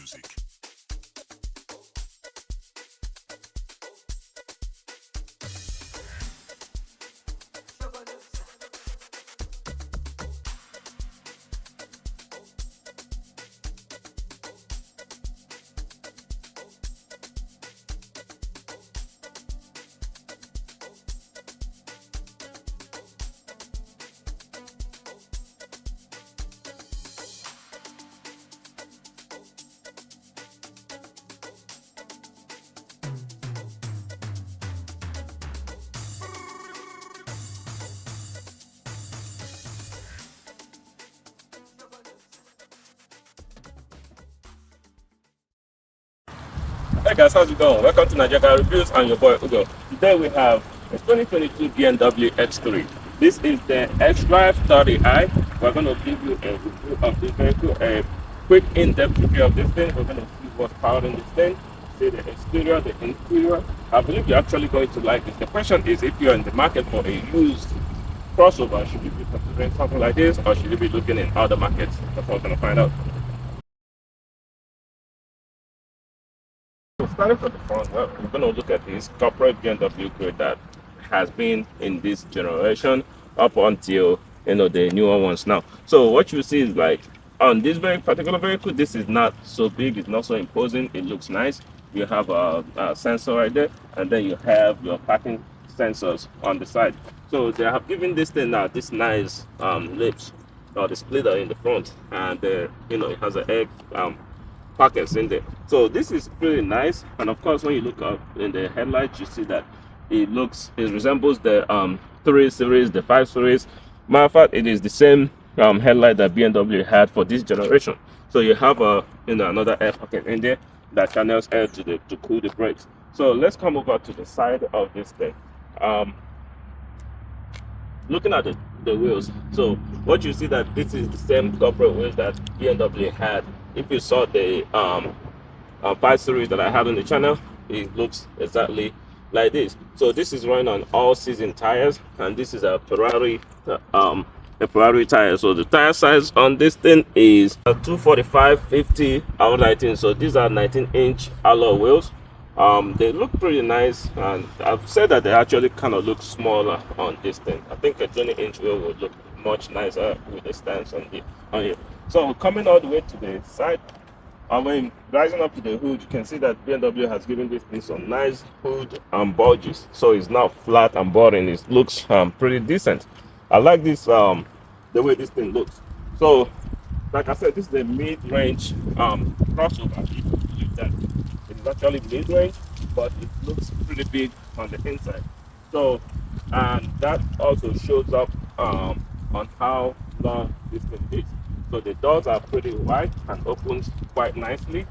music. Hey guys, how's it going? Welcome to Nigeria Reviews and your boy Ugo. Today we have a 2022 BMW X3. This is the x30i. We're going to give you a review of this vehicle, a quick in-depth review of this thing. We're going to see what's powered in this thing, see the exterior, the interior. I believe you're actually going to like this. The question is, if you're in the market for a used crossover, should you be considering something like this, or should you be looking in other markets? That's what we're going to find out. So starting from the front, well, we're going to look at this corporate BMW grade that has been in this generation up until the newer ones now. So what you see is, like, on this very particular vehicle, this is not so big, it's not so imposing, it looks nice. You have a sensor right there, and then you have your parking sensors on the side. So they have given this thing now this nice lips or the splitter in the front, and it has an egg pockets in there. So this is pretty nice. And of course, when you look up in the headlights, you see that it resembles the 3 series, the 5 series. Matter of fact, it is the same headlight that BMW had for this generation. So you have another air pocket in there that channels air to cool the brakes. So let's come over to the side of this thing. Looking at the wheels, so what you see, that this is the same corporate wheels that BMW had. If you saw the 5 series that I had on the channel, it looks exactly like this. So this is running on all-season tires, and this is a Ferrari tire. So the tire size on this thing is 245 50 R19. So these are 19-inch alloy wheels. They look pretty nice, and I've said that they actually kind of look smaller on this thing. I think a 20-inch wheel would look much nicer with the stance on here. So coming all the way to the side, when rising up to the hood, you can see that BMW has given this thing some nice hood bulges. So it's not flat and boring. It looks pretty decent. I like this the way this thing looks. So, like I said, this is a mid-range crossover. If you believe that it is actually mid-range, but it looks pretty big on the inside. So, and that also shows up on how long this thing is. So the doors are pretty wide and opens quite nicely.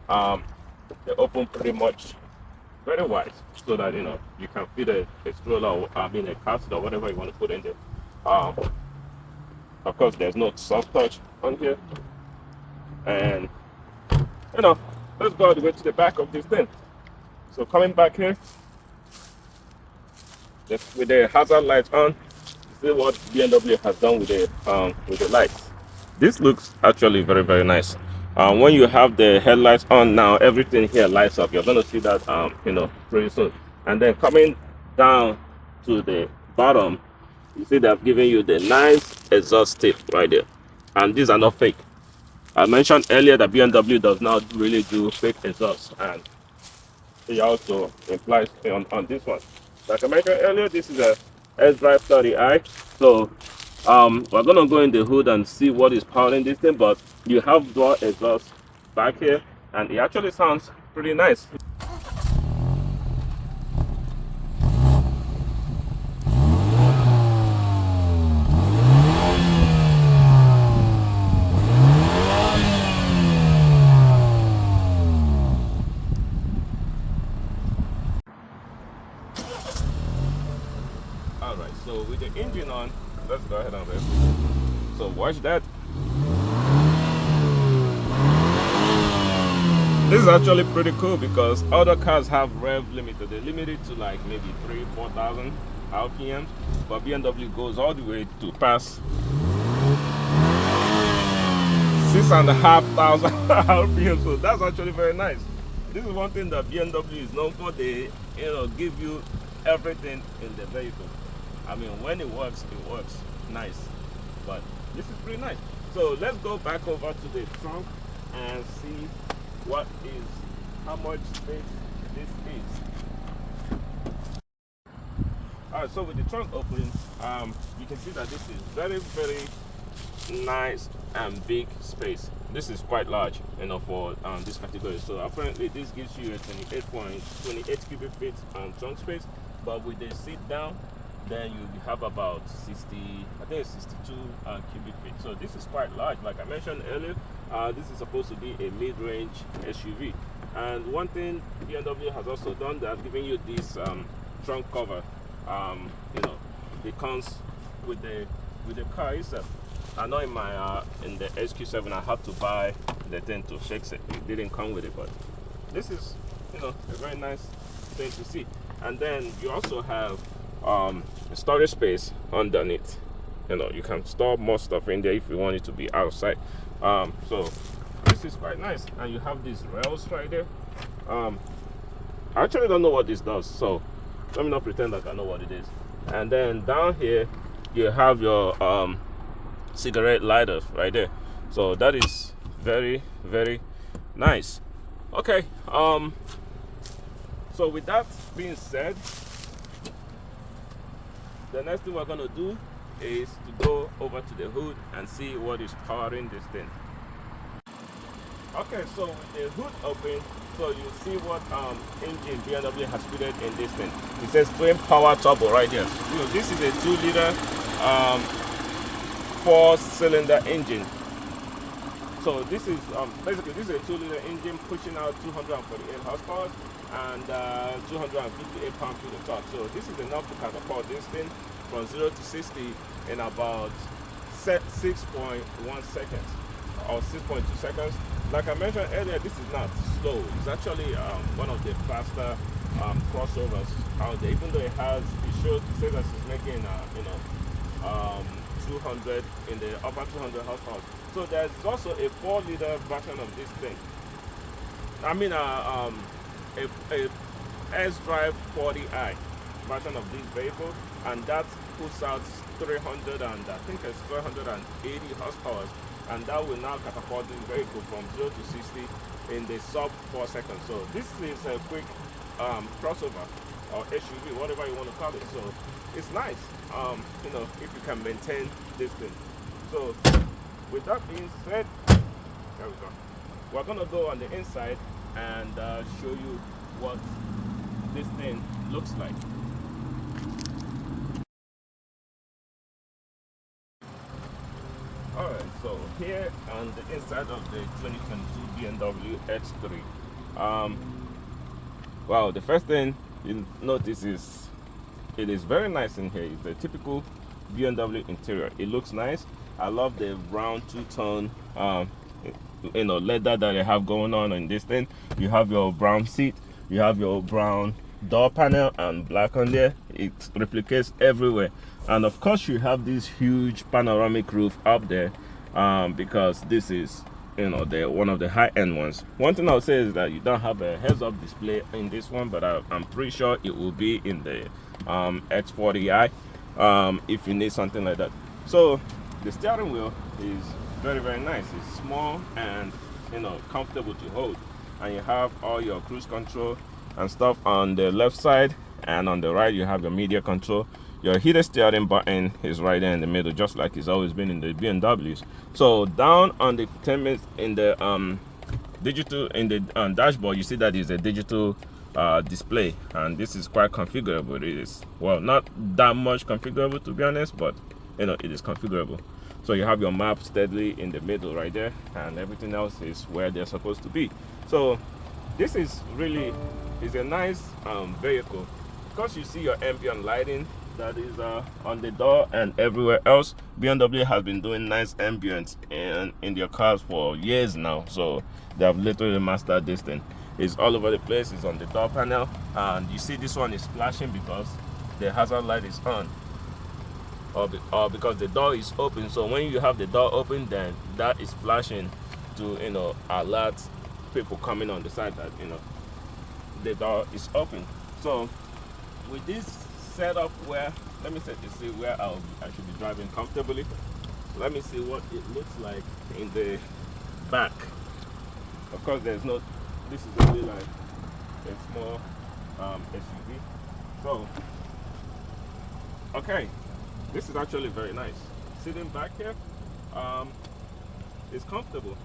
They open pretty much very wide, so that you can fit a stroller, or a car seat or whatever you want to put in there. Of course, there's no soft touch on here, and let's go all the way to the back of this thing. So coming back here, just with the hazard lights on, see what BMW has done with the lights. This looks actually very, very nice. When you have the headlights on now, everything here lights up. You're going to see that pretty soon. And then coming down to the bottom, you see they've given you the nice exhaust tip right there, and these are not fake. I mentioned earlier that BMW does not really do fake exhaust, and it also implies on this one. Like I mentioned earlier, this is a x30i. So we're gonna go in the hood and see what is powering this thing, but you have dual exhaust back here, and it actually sounds pretty nice. All right, so with the engine on, let's go ahead and rev. So watch that. This is actually pretty cool, because other cars have rev limited. They limit it to like maybe 3,000-4,000 RPMs, but BMW goes all the way to pass 6,500 RPM. So that's actually very nice. This is one thing that BMW is known for. They, give you everything in the vehicle. I mean, when it works nice. But this is pretty nice. So let's go back over to the trunk and see how much space this is. Alright, so with the trunk open, you can see that this is very, very nice and big space. This is quite large, for this category. So apparently this gives you a 28 cubic feet trunk space, but with the seat down, then you have about 60, I think it's 62 cubic feet. So this is quite large. Like I mentioned earlier, this is supposed to be a mid-range SUV. And one thing BMW has also done, they have given you this trunk cover. It comes with the car itself. I know in my in the XQ7 I had to buy the thing to fix it. It didn't come with it, but this is a very nice thing to see. And then you also have a storage space underneath. You can store more stuff in there if you want it to be outside. So this is quite nice. And you have these rails right there. I actually don't know what this does, so let me not pretend like I know what it is. And then down here you have your cigarette lighter right there. So that is very, very nice. Okay, so with that being said, the next thing we're going to do is to go over to the hood and see what is powering this thing. Okay, so with the hood open, so you see what engine BMW has fitted in this thing. It says twin power turbo right there. This is a 2-liter 4-cylinder engine. So this is basically this is a 2-liter engine pushing out 248 horsepower and 258 pound-feet of torque. So this is enough to catapult this thing from 0 to 60 in about 6.1 seconds or 6.2 seconds. Like I mentioned earlier, this is not slow. It's actually one of the faster crossovers out there. Even though it says that it's making 200 in the upper 200 horsepower. So there's also a 4-liter version of this thing. I mean a S-Drive 40i version of this vehicle, and that puts out 300 and I think it's 380 horsepower, and that will now catapult this vehicle from 0 to 60 in the sub 4 seconds. So this is a quick crossover or SUV, whatever you want to call it. So it's nice, if you can maintain this thing. So with that being said, there we go. We're gonna go on the inside and show you what this thing looks like. Alright, so here on the inside of the 2022 BMW X3. Wow, the first thing you notice is it is very nice in here. It's the typical BMW interior. It looks nice. I love the brown two-tone leather that they have going on in this thing. You have your brown seat, you have your brown door panel and black on there. It replicates everywhere, and of course you have this huge panoramic roof up there, because this is one of the high-end ones. One thing I'll say is that you don't have a heads-up display in this one, but I'm pretty sure it will be in the X30i if you need something like that. So the steering wheel is very, very nice. It's small and comfortable to hold, and you have all your cruise control and stuff on the left side, and on the right you have your media control. Your heated steering button is right there in the middle, just like it's always been in the BMWs. So down on the in the digital in the dashboard, you see that is a digital display, and this is quite configurable. It is, well, not that much configurable to be honest, but it is configurable. So you have your map steadily in the middle right there, and everything else is where they're supposed to be. So this is really a nice vehicle. Of course, you see your ambient lighting that is on the door and everywhere else. BMW has been doing nice ambience in their cars for years now, so they have literally mastered this thing. It's all over the place. It's on the door panel, and you see this one is flashing because the hazard light is on. or because the door is open. So when you have the door open, then that is flashing to, you know, alert people coming on the side that, you know, the door is open. So with this setup, where let me set to see where I should be driving comfortably. Let me see what it looks like in the back. Of course, there's no, this is only like a small SUV. So okay, this is actually very nice. Sitting back here, it's comfortable.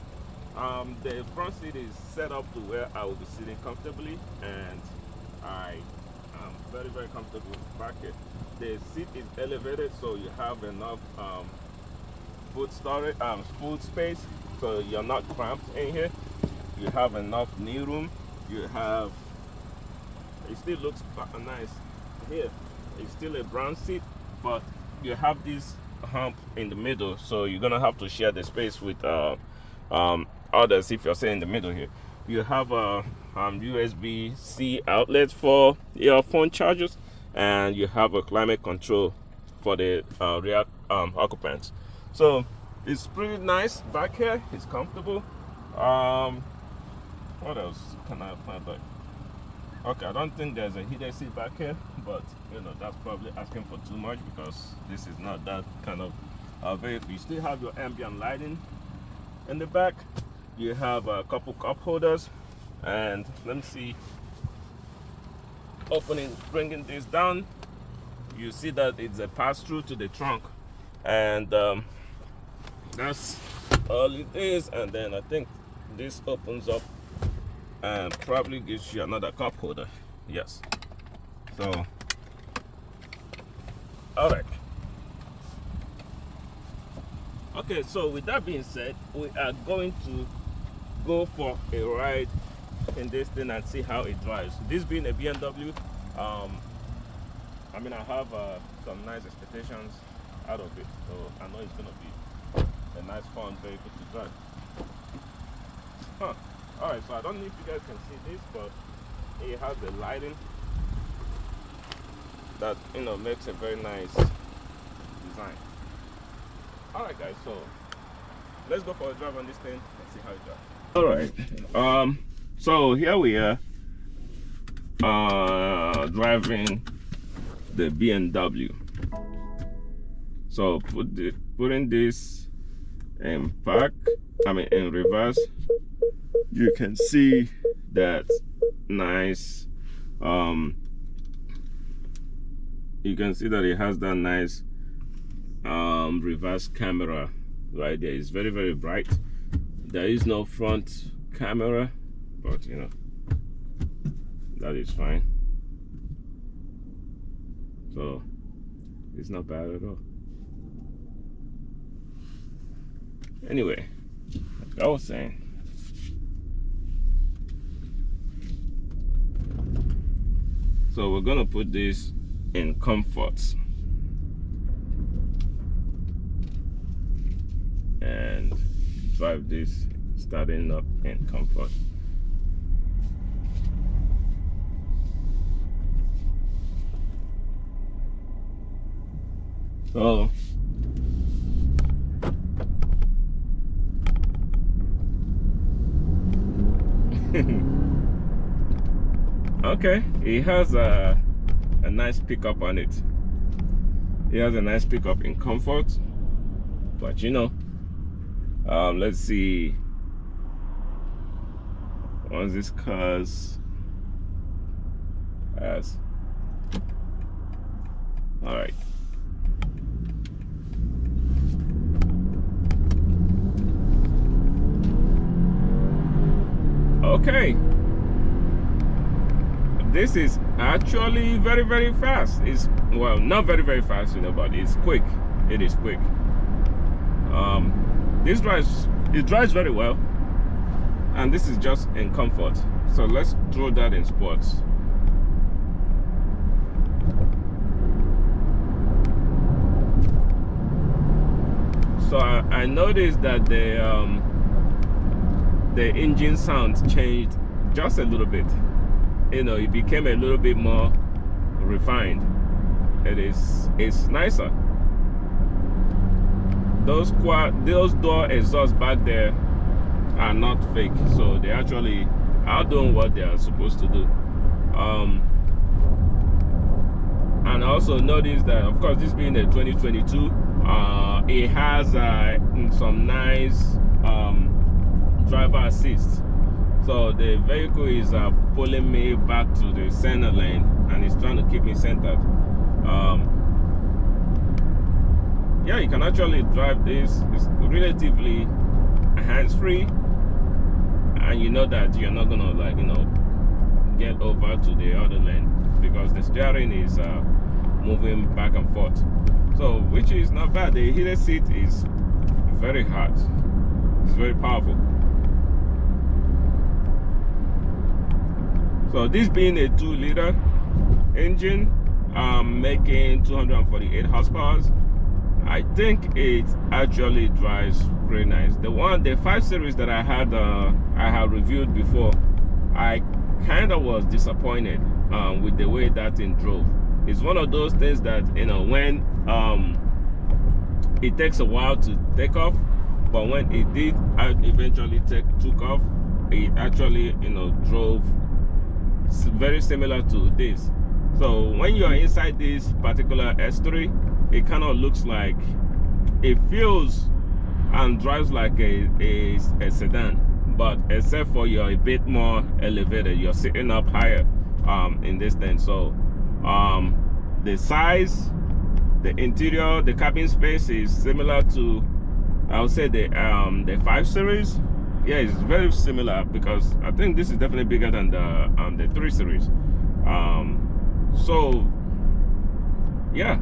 The front seat is set up to where I will be sitting comfortably, and I am very, very comfortable back here. The seat is elevated, so you have enough food storage, food space, so you're not cramped in here. You have enough knee room. You have, it still looks nice here. It's still a brown seat, but you have this hump in the middle, so you're gonna have to share the space with others if you're sitting in the middle here. You have a USB-C outlet for your phone chargers, and you have a climate control for the rear occupants. So it's pretty nice back here. It's comfortable. What else can I find? Like, okay, I don't think there's a heated seat back here, but you know, that's probably asking for too much because this is not that kind of vehicle. You still have your ambient lighting in the back. You have a couple cup holders, and let me see, opening, bringing this down, you see that it's a pass-through to the trunk, and that's all it is. And then I think this opens up and probably gives you another cup holder. Yes. So all right. Okay, so with that being said, we are going to go for a ride in this thing and see how it drives. This being a BMW, I mean, I have some nice expectations out of it, so I know it's gonna be a nice, fun vehicle to drive. All right, so I don't know if you guys can see this, but it has the lighting that, you know, makes a very nice design. All right, guys, so let's go for a drive on this thing and see how it drives. All right, so here we are driving the BMW. So putting this in park, I mean in reverse, you can see that nice, you can see that it has that nice reverse camera right there. It's very, very bright. There is no front camera, but you know, that is fine. So it's not bad at all. Anyway, like I was saying, so we're gonna put this in comfort and drive this starting up in comfort. So okay, it has a nice pickup on it. It has a nice pickup in comfort, but you know, let's see, once this car's has, all right. Okay, this is actually very, very fast. It's, well, not very, very fast, you know, but it's quick. It is quick. This drives very well, and this is just in comfort. So let's throw that in sports. So I noticed that the engine sound changed just a little bit. You know, it became a little bit more refined. It's nicer. those door exhausts back there are not fake, so they actually are doing what they are supposed to do. And I also noticed that, of course, this being a 2022, it has some nice driver assist. So the vehicle is pulling me back to the center lane, and it's trying to keep me centered. Yeah, you can actually drive this. It's relatively hands-free, and you know that you're not gonna, like, you know, get over to the other lane because the steering is moving back and forth. So, which is not bad. The heated seat is very hard. It's very powerful. So this being a 2-liter engine, making 248 horsepower, I think it actually drives pretty nice. The 5 Series that I had reviewed before, I kind of was disappointed with the way that thing drove. It's one of those things that, you know, when it takes a while to take off, but when it did eventually took off, it actually, you know, drove very similar to this. So when you're inside this particular X3, it kind of looks like, it feels and drives like a sedan, but except for you're a bit more elevated, you're sitting up higher in this thing. So the size, the interior, the cabin space is similar to, I would say, the 5 Series. Yeah, it's very similar, because I think this is definitely bigger than the 3 Series. So yeah,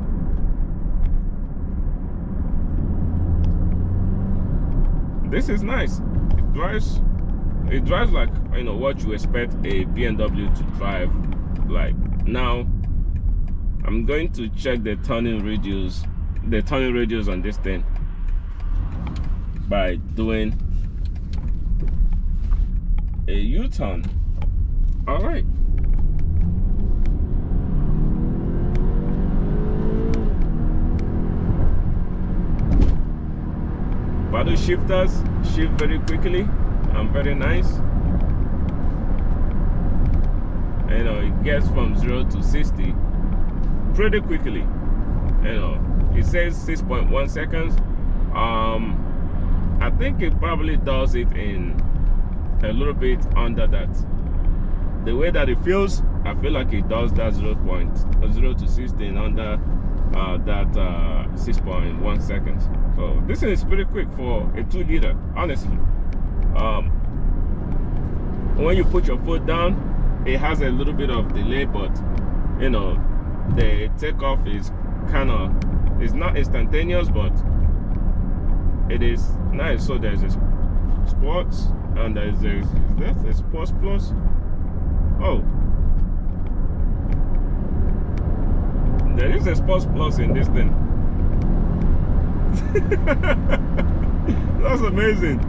this is nice. It drives like, you know, what you expect a BMW to drive like. Now I'm going to check the turning radius on this thing by doing a U-turn. All right. Paddle shifters shift very quickly and very nice. You know, it gets from 0 to 60 pretty quickly. You know, it says 6.1 seconds. I think it probably does it in a little bit under that. The way that it feels, I feel like it does that 0 to 60 in under that 6.1 seconds. So this is pretty quick for a 2-liter, honestly. When you put your foot down, it has a little bit of delay, but you know, the takeoff is kind of, it's not instantaneous, but it is nice. So there's a sports, and there's a sports plus. Oh, there is a sports plus in this thing. That's amazing.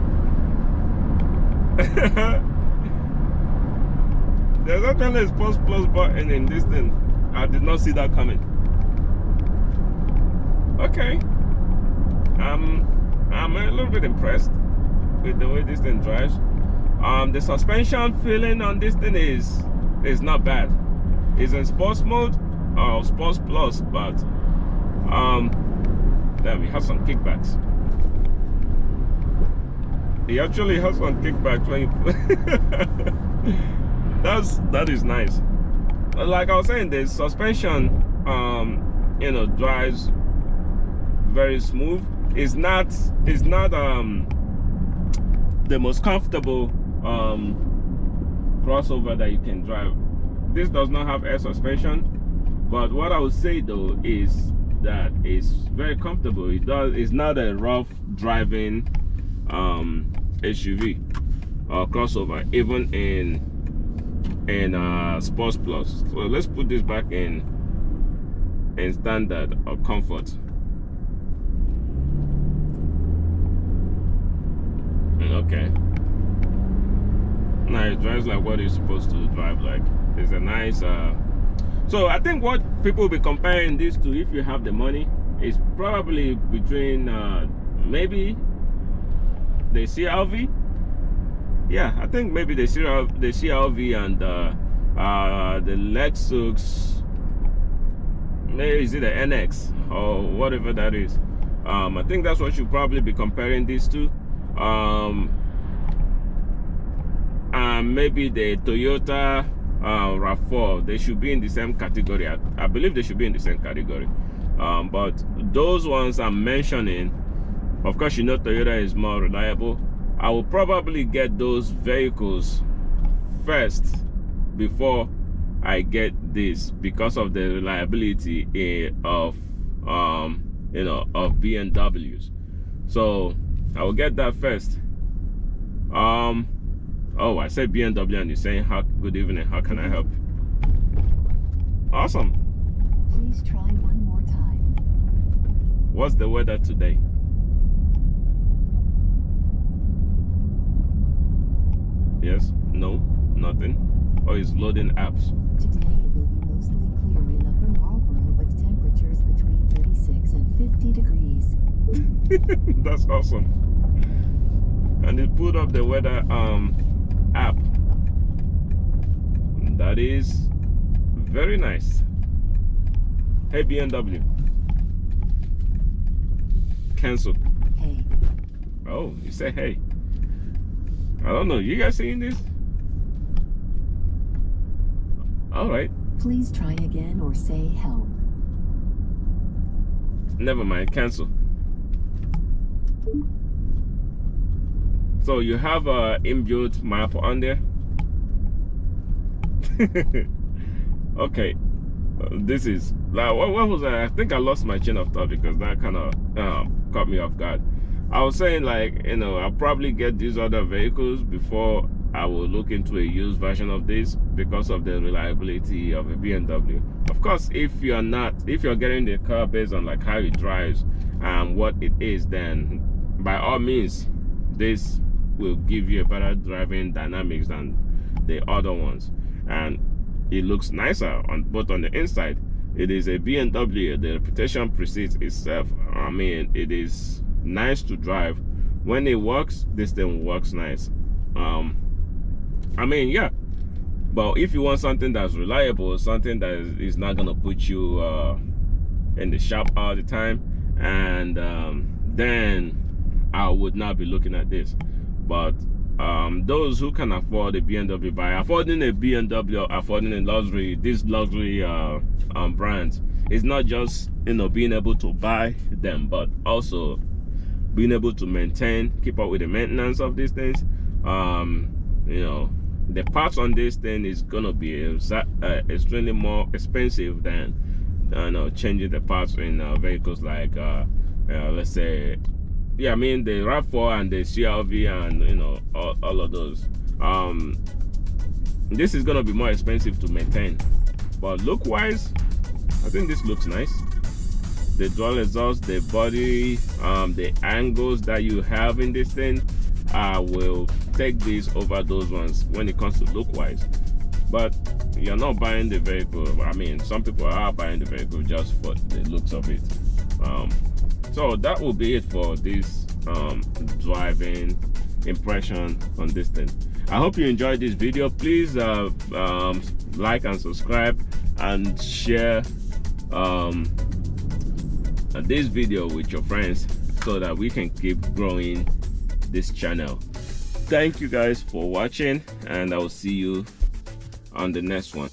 There's actually a sports plus button in this thing. I did not see that coming. Okay, I'm a little bit impressed with the way this thing drives. The suspension feeling on this thing is not bad. It's in sports mode or sports plus, but then we have some kickbacks. It actually has some kickbacks when you that is nice. Like I was saying, the suspension you know, drives very smooth. It's not the most comfortable crossover that you can drive. This does not have air suspension, but what I would say though is that it's very comfortable. It's not a rough driving SUV or crossover, even in Sports Plus. So let's put this back in standard or comfort. Okay. Now it drives like what it's supposed to drive like. It's a nice so I think what people will be comparing this to, if you have the money, is probably between maybe the CRV. Yeah, I think maybe the CRV and the Lexus. Maybe is it the NX or whatever that is. I think that's what you'll probably be comparing these two. And maybe the Toyota RAV4. They should be in the same category. I believe they should be in the same category. But those ones I'm mentioning, of course, you know Toyota is more reliable. I will probably get those vehicles first before I get this, because of the reliability of you know, of BMWs. So I will get that first. Oh, I said BMW and you're saying good evening, how can I help? Awesome. Please try one more time. What's the weather today? Yes, no, nothing. Oh, it's loading apps. Today it will be mostly clear in Upper Marlboro with temperatures between 36 and 50 degrees. That's awesome. And it put up the weather app. That is very nice. Hey BMW. Cancel. Hey. Oh, you say hey. I don't know. You guys seeing this? All right. Please try again or say help. Never mind. Cancel. So you have a inbuilt map on there. Okay. This is like what was I think I lost my chain of thought because that kind of caught me off guard. I was saying, like, you know, I'll probably get these other vehicles before I will look into a used version of this because of the reliability of a BMW. Of course, if you're getting the car based on like how it drives and what it is, then by all means this will give you a better driving dynamics than the other ones, and it looks nicer on both on the inside. It is a BMW. The reputation precedes itself. I mean, it is nice to drive. When it works, this thing works nice. I mean, yeah, but if you want something that's reliable, something that is not gonna put you in the shop all the time, and then I would not be looking at this. But those who can afford a BMW, by affording a BMW, affording a luxury, this luxury brands, it's not just, you know, being able to buy them, but also being able to maintain, keep up with the maintenance of these things. You know, the parts on this thing is gonna be extremely more expensive than changing the parts in vehicles like let's say, yeah, I mean the RAV4 and the CRV and, you know, all of those. This is gonna be more expensive to maintain, but look wise, I think this looks nice. The dual exhaust, the body, the angles that you have in this thing, I will take these over those ones when it comes to look wise. But you're not buying the vehicle. I mean, some people are buying the vehicle just for the looks of it. So that will be it for this driving impression on this thing. I hope you enjoyed this video. Please like and subscribe and share this video with your friends so that we can keep growing this channel. Thank you guys for watching, and I will see you on the next one.